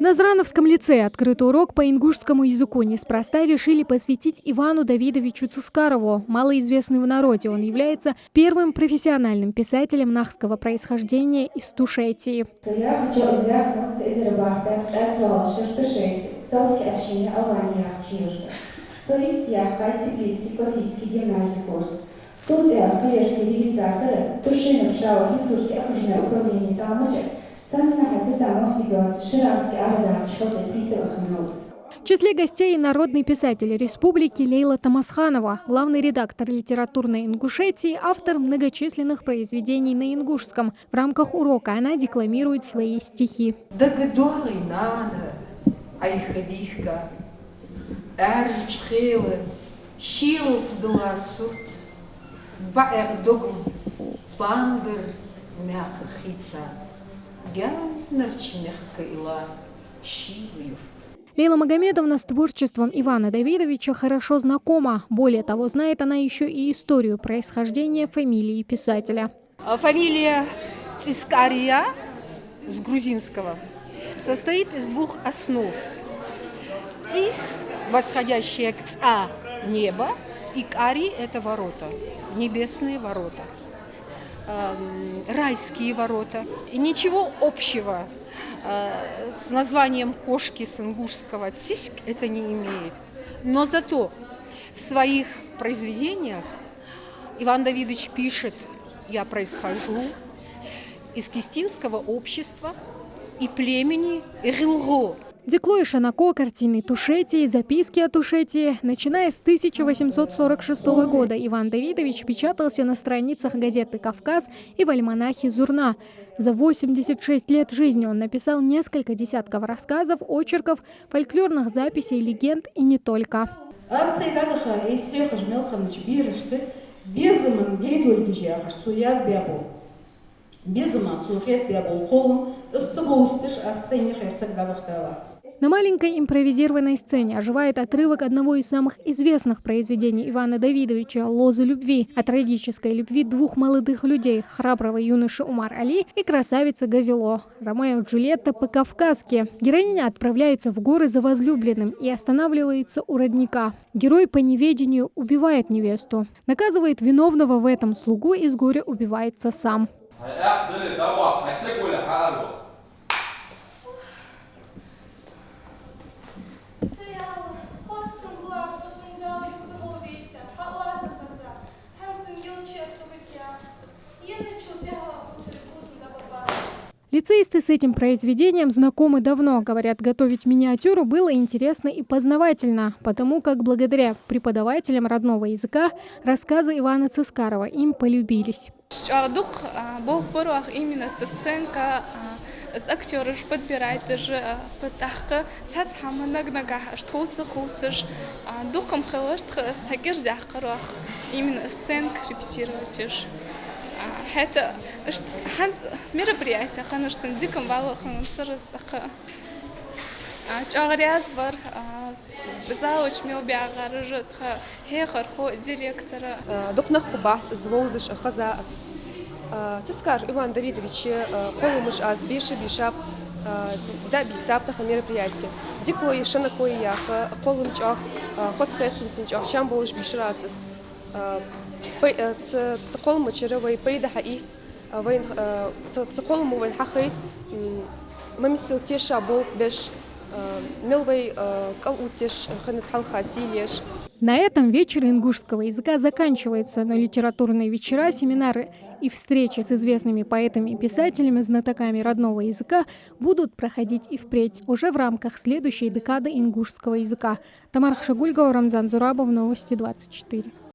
На Зрановском лицее открытый урок по ингушскому языку неспроста решили посвятить Ивану Давидовичу Цискарову. Малоизвестный в народе, он является первым профессиональным писателем нахского происхождения из Тушетии. В числе гостей народный писатель республики Лейла Тамасханова, главный редактор литературной Ингушетии, автор многочисленных произведений на ингушском. В рамках урока она декламирует свои стихи. Лейла Магомедовна с творчеством Ивана Давидовича хорошо знакома. Более того, знает она еще и историю происхождения фамилии писателя. Фамилия Цискария с грузинского состоит из двух основ. Цис, восходящее к ца, небо, и кари – это ворота, небесные ворота, райские ворота. И ничего общего с названием кошки с ингушского «циск» это не имеет. Но зато в своих произведениях Иван Давидович пишет: «Я происхожу из кистинского общества и племени Рилго». Декло и Шанако, картины Тушетии, записки о Тушетии. Начиная с 1846 года Иван Давидович печатался на страницах газеты «Кавказ» и в альманахе «Зурна». За 86 лет жизни он написал несколько десятков рассказов, очерков, фольклорных записей, легенд и не только. На маленькой импровизированной сцене оживает отрывок одного из самых известных произведений Ивана Давидовича «Лозы любви», о трагической любви двух молодых людей – храброго юноши Умар Али и красавицы Газело. Ромео и Джульетта по-кавказски. Героиня отправляется в горы за возлюбленным и останавливается у родника. Герой по неведению убивает невесту. Наказывает виновного в этом слугу и с горя убивается сам. Лицеисты с этим произведением знакомы давно. Говорят, готовить миниатюру было интересно и познавательно, потому как благодаря преподавателям родного языка рассказы Ивана Цискарова им полюбились. Именно сценка с актером подбирает же потахка цац хаманагнага штуцах духом хавашт сагер захарах именно сценка репетировать. Это мероприятие, конечно, диком валахом царасаха. Чагаряз бар, зауч мелбиагар житха, хехархо директора. Докна хубат звозиш хаза. Цискар Иван Давидович колумыш аз биши бишап да бицаптаха мероприятие. Дикло и шанако и яха колумчах хосхетсунсин чах чамболш бишрасис. تقول مشروع بيد حقيقة وين تقول مو وين حقيقة ما مثل تيش أبوه بيش ملوي كأوتيش خنت حلقة سيليش. На этом вечер ингушского языка заканчивается, но литературные вечера, семинары и встречи с известными поэтами и писателями, знатоками родного языка будут проходить и впредь, уже в рамках следующей декады ингушского языка. Тамара Хшагульгова, Рамзан Зурабов, Новости 24.